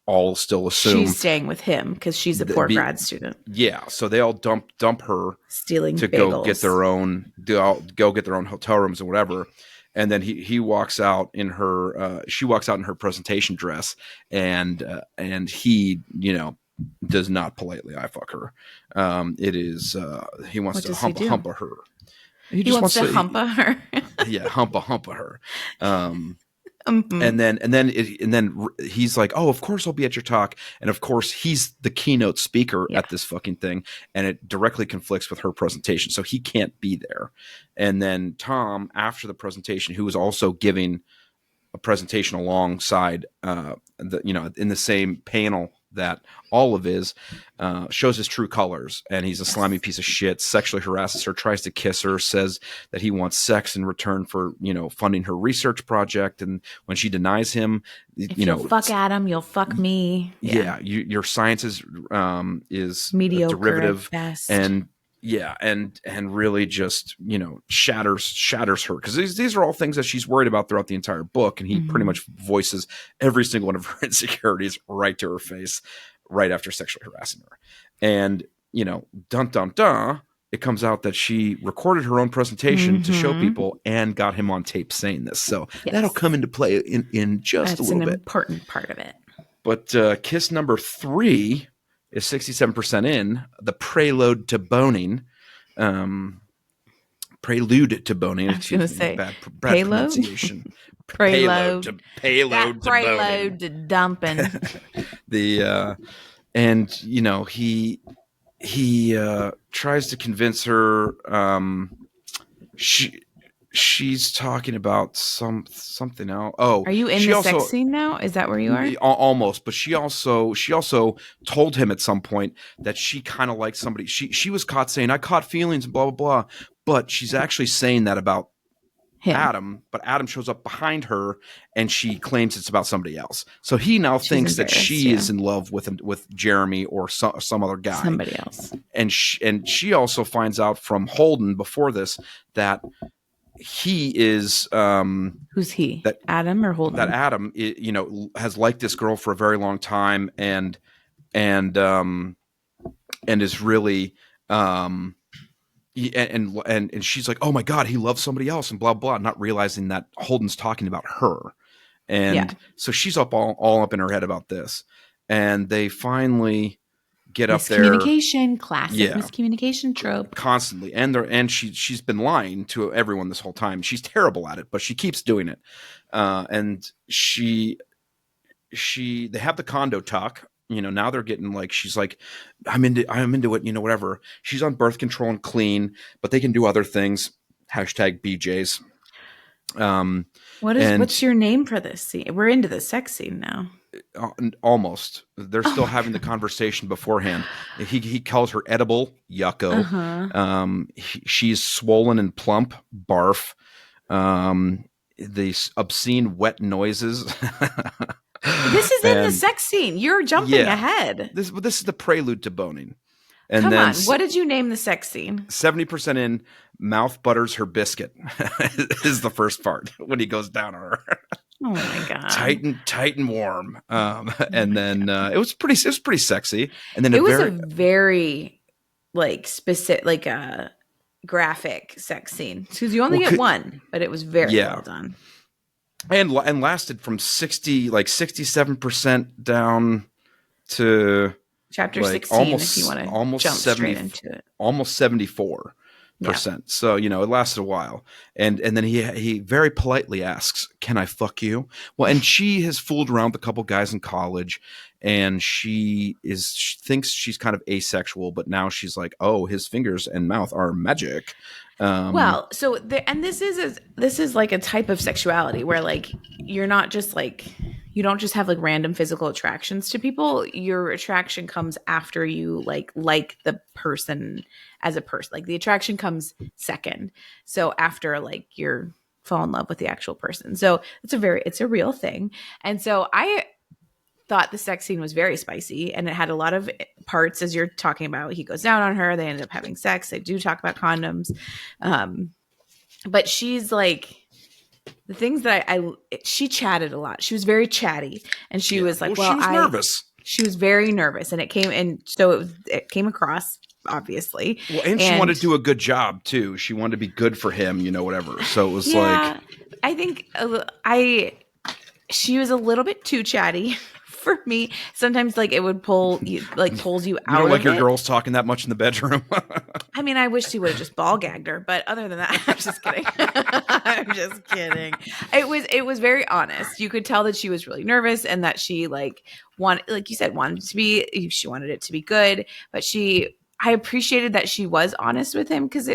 all still assume she's staying with him because she's a poor grad student. Yeah, so they all dump her, stealing to bagels. go get their own hotel rooms and whatever. And then he walks out in her she walks out in her presentation dress, and he, does not politely eye fuck her. It is he wants to humpa her. He just wants to humpa her. Yeah, humpa her. And then he's like, oh, of course I'll be at your talk. And of course he's the keynote speaker at this fucking thing. And it directly conflicts with her presentation. So he can't be there. And then Tom, after the presentation, who was also giving a presentation alongside, in the same panel that Olive is, shows his true colors, and he's a slimy piece of shit, sexually harasses her, tries to kiss her, says that he wants sex in return for, funding her research project. And when she denies him, if you'll fuck Adam, you'll fuck me. Yeah. Your science is mediocre, derivative, at best. and really just, shatters her, because these are all things that she's worried about throughout the entire book, and he pretty much voices every single one of her insecurities right to her face right after sexually harassing her. And dun dun dun, it comes out that she recorded her own presentation to show people and got him on tape saying this. So that'll come into play in just a little bit. That's an important part of it. But kiss number 3 is 67% in, the prelude to boning. Prelude to boning. I was going to say bad pronunciation. Prelude to prelude to dumping. And he tries to convince her. She's talking about something else. Oh, are you in the sex scene now? Is that where you are? Almost, but she also told him at some point that she kind of liked somebody. She was caught saying, "I caught feelings," and blah blah blah. But she's actually saying that about him. Adam. But Adam shows up behind her, and she claims it's about somebody else. So he now thinks that she is in love with Jeremy or some other guy, somebody else. And she also finds out from Holden before this that he is who's he? That Adam or Holden? That Adam, has liked this girl for a very long time, and is really and she's like, oh my God, he loves somebody else, and blah blah, not realizing that Holden's talking about her, and so she's all up in her head about this, and they finally get up there. Miscommunication, classic miscommunication trope. Constantly. And she's been lying to everyone this whole time. She's terrible at it, but she keeps doing it. And they have the condo talk. Now they're getting like, she's like, I'm into it, whatever. She's on birth control and clean, but they can do other things. #BJs. What's your name for this scene? We're into the sex scene now. Almost. They're still having the conversation beforehand. He calls her edible, yucko. She's swollen and plump, barf. The obscene wet noises. This is in the sex scene. You're jumping ahead. This is the prelude to boning. And Come on, what did you name the sex scene? 70% in, mouth butters her biscuit is the first part when he goes down on her. Oh my God. Tight and warm. And then it was pretty sexy. And then it was a very specific, graphic sex scene. Because you only get one, but it was very well done. And lasted from 67% down to chapter 16, almost, if you want to jump straight into it. Almost 74%. So, it lasted a while. And then he very politely asks, "Can I fuck you?" Well, and she has fooled around with a couple guys in college, and she thinks she's kind of asexual, but now she's like, oh, his fingers and mouth are magic. This is like a type of sexuality where you're not just you don't just have random physical attractions to people. Your attraction comes after you like the person as a person. The attraction comes second. So after you're fall in love with the actual person. So it's a real thing. And so I thought the sex scene was very spicy, and it had a lot of parts, as you're talking about. He goes down on her. They end up having sex. They do talk about condoms. But she's the things that she chatted a lot. She was very chatty, and she was like, she was nervous. She was very nervous, and it came across, obviously. Well, and she wanted to do a good job too. She wanted to be good for him, whatever. So it was I think she was a little bit too chatty for me. Sometimes it would pulls you out. You don't like your girls talking that much in the bedroom. I mean, I wish he would have just ball gagged her, but other than that, I'm just kidding. I'm just kidding. It was very honest. You could tell that she was really nervous and that she wanted, like you said, she wanted it to be good, but I appreciated that she was honest with him, because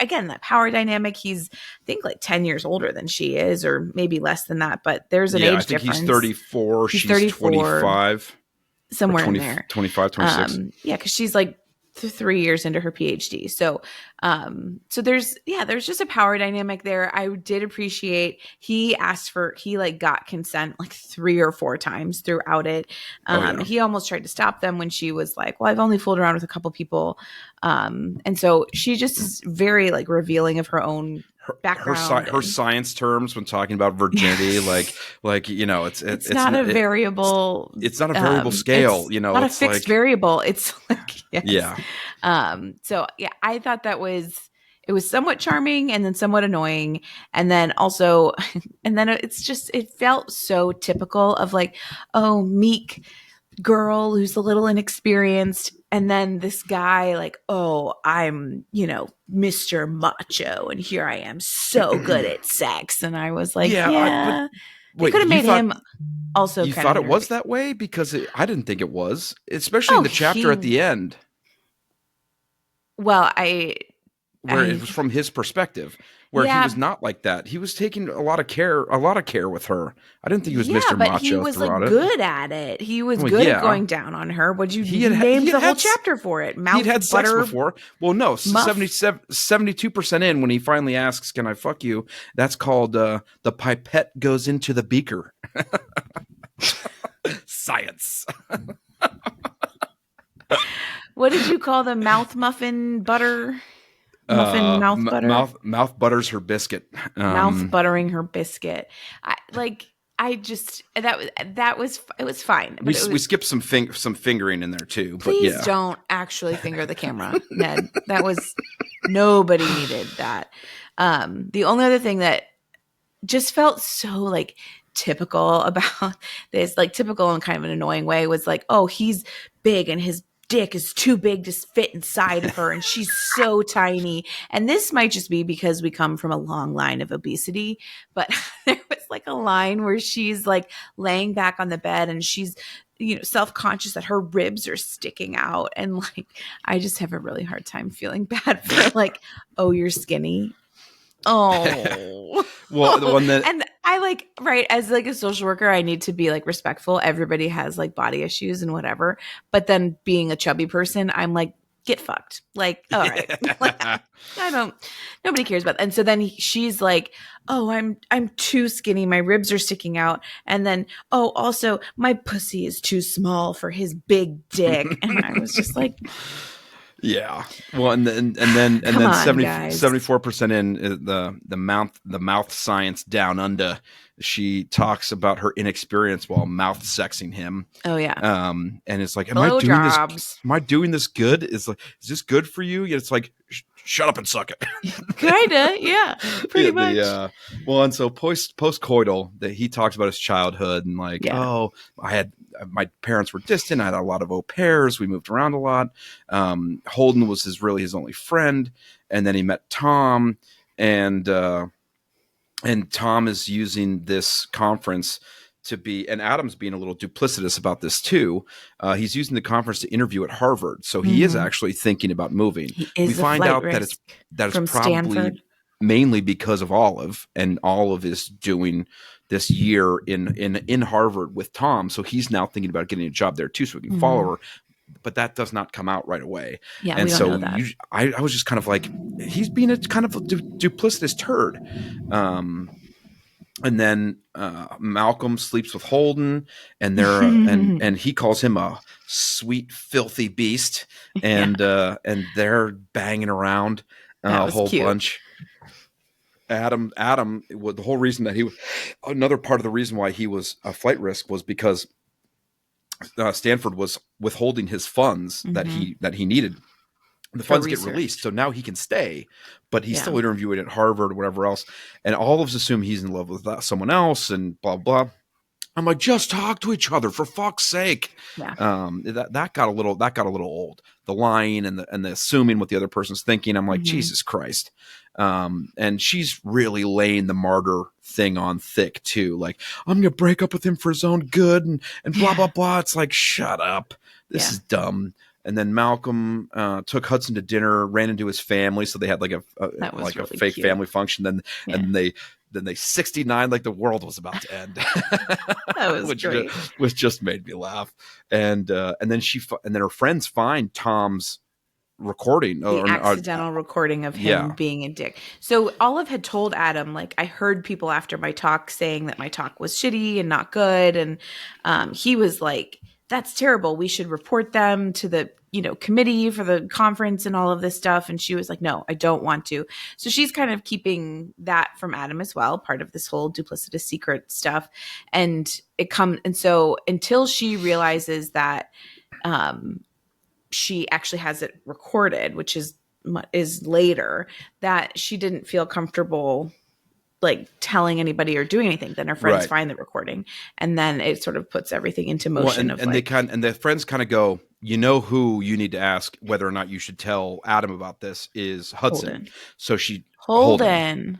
again, that power dynamic. He's, I think, 10 years older than she is, or maybe less than that. But there's an age difference. He's 34. She's 25. Somewhere in there. 25, 26. Yeah, because she's 3 years into her PhD. So there's just a power dynamic there. I did appreciate he got consent 3 or 4 times throughout it. He almost tried to stop them when she was like, well, I've only fooled around with a couple people. And so she just is very revealing of her own background. Her science terms when talking about virginity, it's not a variable. It's not a variable scale. It's not a fixed variable. It's yes. Yeah. So yeah, I thought it was somewhat charming and then somewhat annoying, and then also, it felt so typical of meek girl who's a little inexperienced, and then this guy I'm Mr. Macho, and here I am so good at sex, and I was like, they could have made him also. You thought it was that way? Because I didn't think it was, especially in the chapter at the end. Well, it was from his perspective, where he was not like that. He was taking a lot of care with her. I didn't think he was Mr. Macho. He was good at it. He was good at going down on her. Would you name the whole chapter for it? He'd had sex before. Well, no, 72% in, when he finally asks, "Can I fuck you?" That's called the pipette goes into the beaker. Science. What did you call the mouth muffin butter? Mouth butter. Mouth butters her biscuit. Mouth buttering her biscuit. It was fine. We skipped some fingering in there too. Please don't actually finger the camera, Ned. That was, nobody needed that. The only other thing that just felt so typical about this, typical in kind of an annoying way, was he's big and his dick is too big to fit inside of her, and she's so tiny. And this might just be because we come from a long line of obesity, but there was a line where she's laying back on the bed, and she's self-conscious that her ribs are sticking out, and I just have a really hard time feeling bad for oh, you're skinny. Oh, well, the one that, and I right, as a social worker, I need to be respectful. Everybody has body issues and whatever, but then being a chubby person, I'm get fucked. All right, nobody cares about that. And so then she's oh, I'm too skinny, my ribs are sticking out, and then also my pussy is too small for his big dick, and I was just yeah. Well, and then 74% in the mouth science down under, she talks about her inexperience while mouth sexing him. Oh yeah. And it's am I doing this good? Is this good for you? It's shut up and suck it. Kinda, yeah. Pretty much. Well, and so post-coital, that he talks about his childhood and my parents were distant. I had a lot of au pairs. We moved around a lot. Holden was his only friend, and then he met Tom, and Tom is using this conference to be, and Adam's being a little duplicitous about this too. He's using the conference to interview at Harvard, so he is actually thinking about moving. We find out that it's probably Stanford. Mainly because of Olive, and Olive is doing this year in Harvard with Tom, so he's now thinking about getting a job there too, so he can follow her. But that does not come out right away. Yeah, and we don't so know that. I was just kind of he's being a kind of a duplicitous turd. And then Malcolm sleeps with Holden, and they're and he calls him a sweet filthy beast, and they're banging around a whole bunch. Adam, the whole reason that another part of the reason why he was a flight risk was because Stanford was withholding his funds that he needed. The For funds get research. released, so now he can stay, but he's Yeah. still interviewing at Harvard or whatever else. And all of us assume he's in love with someone else and blah, blah. I'm like, just talk to each other for fuck's sake. Yeah. That got a little old. The lying and the assuming what the other person's thinking. I'm like, Jesus Christ. And she's really laying the martyr thing on thick too. Like, I'm gonna break up with him for his own good and blah blah blah. It's like, shut up. This is dumb. And then Malcolm took Hudson to dinner, ran into his family, so they had like a really fake cute family function. And they 69 like the world was about to end. That was great. Which just made me laugh. And then her friends find Tom's recording, accidental recording of him being a dick. So Olive had told Adam, like, I heard people after my talk saying that my talk was shitty and not good, and he was like, that's terrible, we should report them to the committee for the conference and all of this stuff. And she was like, no, I don't want to. So she's kind of keeping that from Adam as well, part of this whole duplicitous secret stuff. And so until she realizes that she actually has it recorded, which is later, that she didn't feel comfortable like telling anybody or doing anything. Then her friends find the recording, and then it sort of puts everything into motion. And the friends kind of go, who you need to ask whether or not you should tell Adam about this is Hudson. Holden. So she Holden.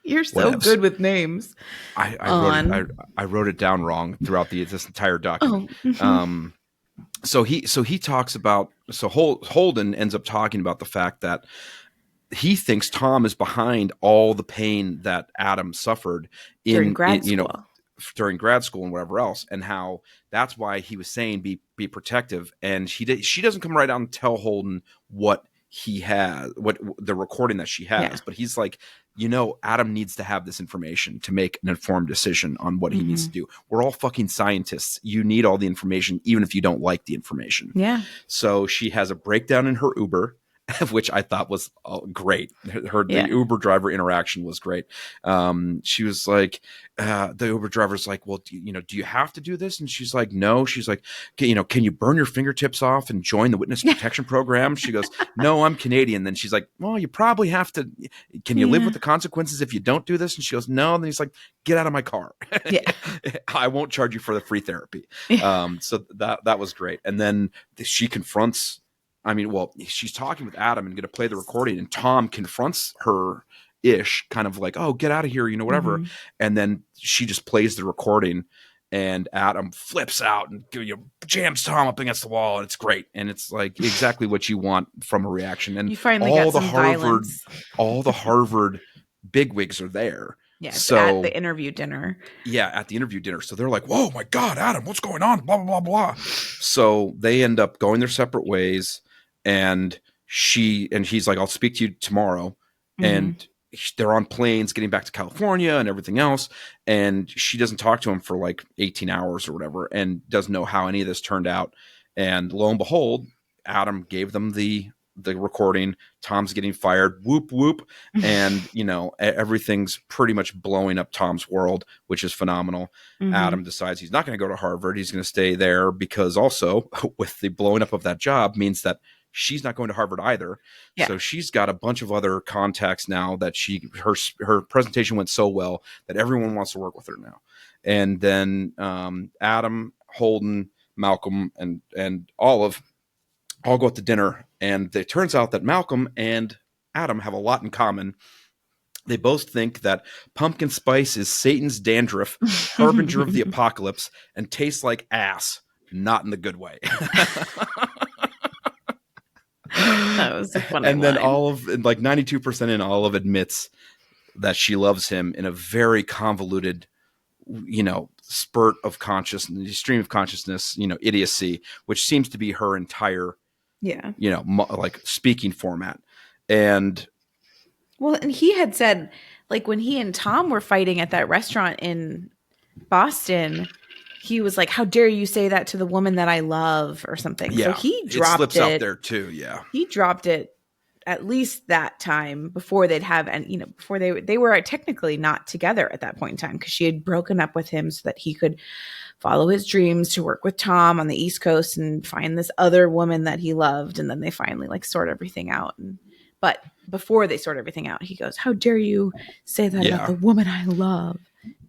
You're so good with names. I wrote it down wrong throughout this entire document. So he talks about, Holden ends up talking about the fact that he thinks Tom is behind all the pain that Adam suffered during grad school and whatever else, and how that's why he was saying be protective. And she doesn't come right out and tell Holden what he has, what the recording that she has, but he's like, Adam needs to have this information to make an informed decision on what he needs to do. We're all fucking scientists. You need all the information, even if you don't like the information. Yeah. So she has a breakdown in her Uber, which I thought was great. The Uber driver interaction was great. She was like, the Uber driver's like, well, do you have to do this? And she's like, no. She's like, can you burn your fingertips off and join the witness protection program? She goes, no, I'm Canadian. Then she's like, well, you probably have to. Can you live with the consequences if you don't do this? And she goes, no. And then he's like, get out of my car. Yeah. I won't charge you for the free therapy. So that was great. And then she confronts, she's talking with Adam and going to play the recording, and Tom confronts her kind of like, oh, get out of here, whatever. And then she just plays the recording, and Adam flips out and jams Tom up against the wall, and it's great. And it's like exactly what you want from a reaction. And you finally got some violence. All the Harvard bigwigs are there. Yeah, so at the interview dinner. Yeah, at the interview dinner. So they're like, whoa, my God, Adam, what's going on? Blah, blah, blah, blah. So they end up going their separate ways. And he's like, I'll speak to you tomorrow. And they're on planes getting back to California and everything else. And she doesn't talk to him for like 18 hours or whatever, and doesn't know how any of this turned out. And lo and behold, Adam gave them the recording. Tom's getting fired. Whoop, whoop. And, everything's pretty much blowing up Tom's world, which is phenomenal. Adam decides he's not going to go to Harvard. He's going to stay there because also with the blowing up of that job means that she's not going to Harvard either. Yeah. So she's got a bunch of other contacts now that her presentation went so well that everyone wants to work with her now. And then Adam, Holden, Malcolm, and Olive all go out to dinner. And it turns out that Malcolm and Adam have a lot in common. They both think that pumpkin spice is Satan's dandruff, harbinger of the apocalypse, and tastes like ass, not in the good way. That was a funny And then Olive, like 92% in, Olive admits that she loves him in a very convoluted, spurt of consciousness, stream of consciousness, idiocy, which seems to be her entire, like speaking format. And he had said, like, when he and Tom were fighting at that restaurant in Boston, he was like, how dare you say that to the woman that I love, or something. Yeah, so he dropped it. Slips out there too. Yeah. He dropped it at least that time before they'd have, and before they were technically not together at that point in time, because she had broken up with him so that he could follow his dreams to work with Tom on the East Coast and find this other woman that he loved. And then they finally like sort everything out. But before they sort everything out, he goes, "How dare you say that about the woman I love?"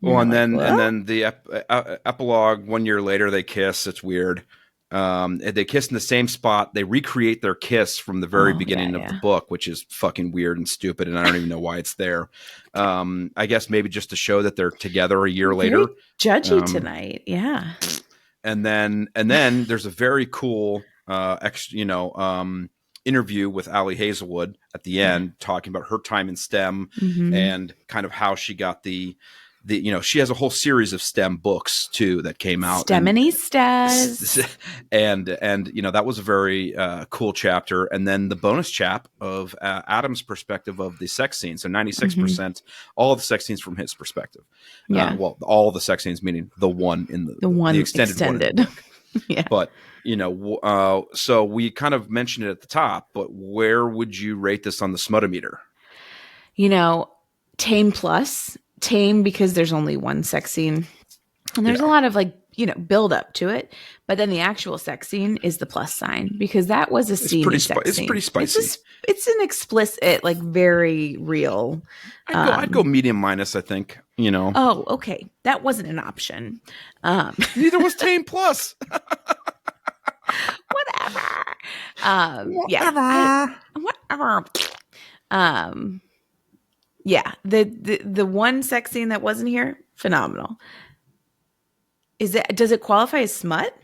Well, and then the epilogue. 1 year later, they kiss. It's weird. They kiss in the same spot. They recreate their kiss from the very beginning of the book, which is fucking weird and stupid, and I don't even know why it's there. I guess maybe just to show that they're together a year later. Judgy tonight, yeah. And then there's a very cool interview with Ali Hazelwood at the end, talking about her time in STEM and kind of how she got the she has a whole series of STEM books too that came out. STEMiny Stas. And that was a very cool chapter. And then the bonus chap of Adam's perspective of the sex scene. So 96%, all of the sex scenes from his perspective. Yeah. All the sex scenes, meaning the one in the extended. One in the book. Yeah. But, so we kind of mentioned it at the top, but where would you rate this on the Smutometer? Tame plus. Tame because there's only one sex scene. And there's a lot of build up to it. But then the actual sex scene is the plus sign, because that was a scene. It's pretty spicy. It's an explicit, very real. I'd go medium minus, I think. Oh, okay. That wasn't an option. Neither was Tame plus. Whatever. Yeah. Whatever. Yeah. The one sex scene that wasn't here, phenomenal. Does it qualify as smut?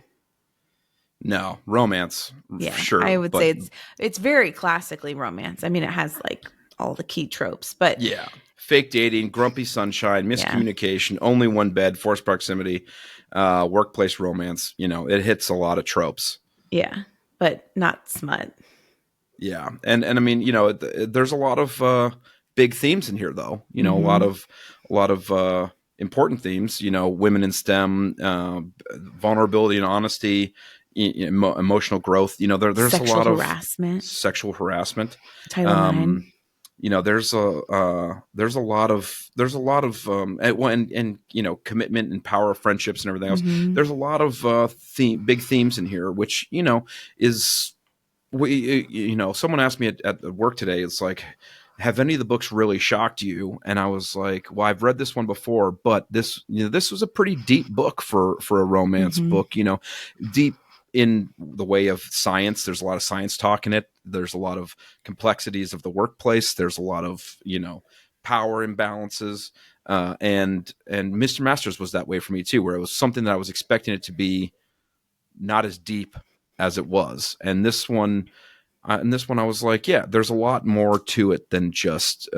No, romance. Yeah, sure. I would say it's very classically romance. I mean, it has all the key tropes, but yeah, fake dating, grumpy sunshine, miscommunication, only one bed, forced proximity, workplace romance. It hits a lot of tropes. Yeah, but not smut. Yeah, and I mean, there's a lot of big themes in here, though. A lot of important themes. Women in STEM, vulnerability and honesty. Emotional growth. There's a lot of sexual harassment. Title IX. There's a lot of commitment and power of friendships and everything else. There's a lot of big themes in here, which is someone asked me at work today. It's like, have any of the books really shocked you? And I was like, well, I've read this one before, but this was a pretty deep book for a romance book. Deep in the way of science. There's a lot of science talk in it. There's a lot of complexities of the workplace. There's a lot of, power imbalances. And Mr. Masters was that way for me too, where it was something that I was expecting it to be not as deep as it was. And this one I was like, yeah, there's a lot more to it than just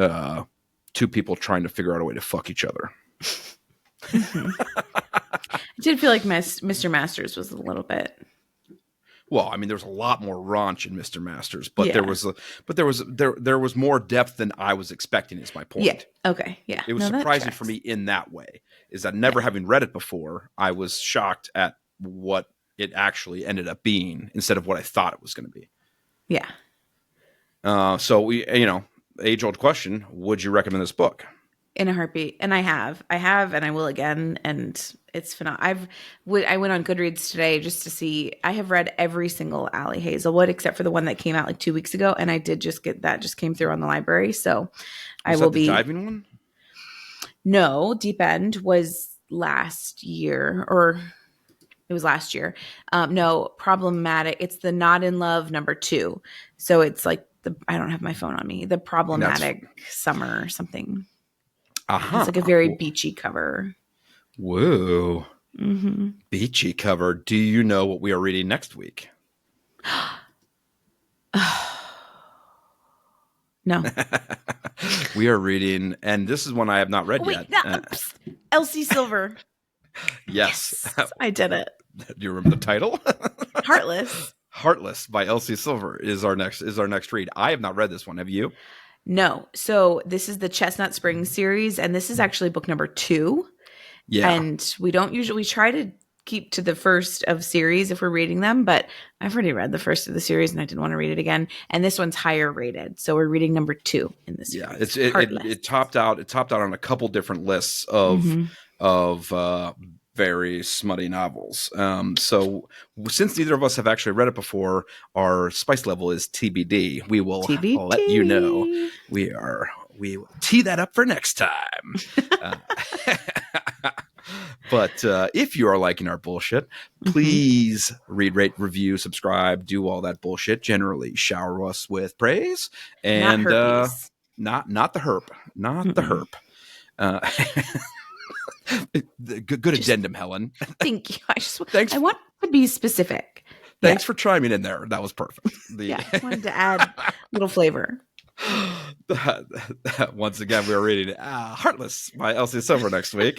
two people trying to figure out a way to fuck each other. I did feel like Mr. Masters was a little bit. Well, I mean, there's a lot more raunch in Mr. Masters, but there was more depth than I was expecting. Is my point? Yeah. Okay. Yeah. It was surprising for me in that way. Is that never having read it before, I was shocked at what it actually ended up being instead of what I thought it was going to be. Yeah. So we, age old question: would you recommend this book? In a heartbeat. And I have, and I will again. And it's phenomenal. I went on Goodreads today just to see. I have read every single Ali Hazelwood except for the one that came out 2 weeks ago, and I did just get that. Just came through on the library, so I will be. The diving one? No, Deep End was last year, or it was last year. No, Problematic. It's the Not in Love #2. So it's like I don't have my phone on me. The Problematic Summer or something. It's like a very beachy cover. Whoa. Beachy cover. Do you know what we are reading next week? No. We are reading, and this is one I have not read yet. Elsie Silver. Yes. I did it. Do you remember the title? Heartless. Heartless by Elsie Silver is our next read. I have not read this one. Have you? No. So this is the Chestnut Springs series, and this is actually book number 2. Yeah. And we don't usually try to keep to the first of series if we're reading them, but I've already read the first of the series and I didn't want to read it again. And this one's higher rated, so we're reading number 2 in the series. It topped out on a couple different lists of very smutty novels. So since neither of us have actually read it before, our spice level is TBD. We will TBD. let you know. We will tee that up for next time. But if you are liking our bullshit, please read, rate, review, subscribe, do all that bullshit. Generally shower us with praise and not herpes. Not the herp, not the herp. Good addendum, Helen. Thank you. Thanks. I want to be specific. Thanks for chiming in there. That was perfect. I wanted to add a little flavor. Once again, we are reading Heartless by Elsie Silver next week.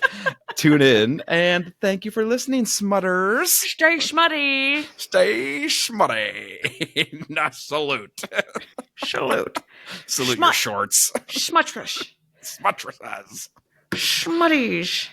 Tune in, and thank you for listening, smutters. Stay smutty. Stay smutty. Not salute. Salute. Salute your shorts. Smutters. Smuttresses. Smutties.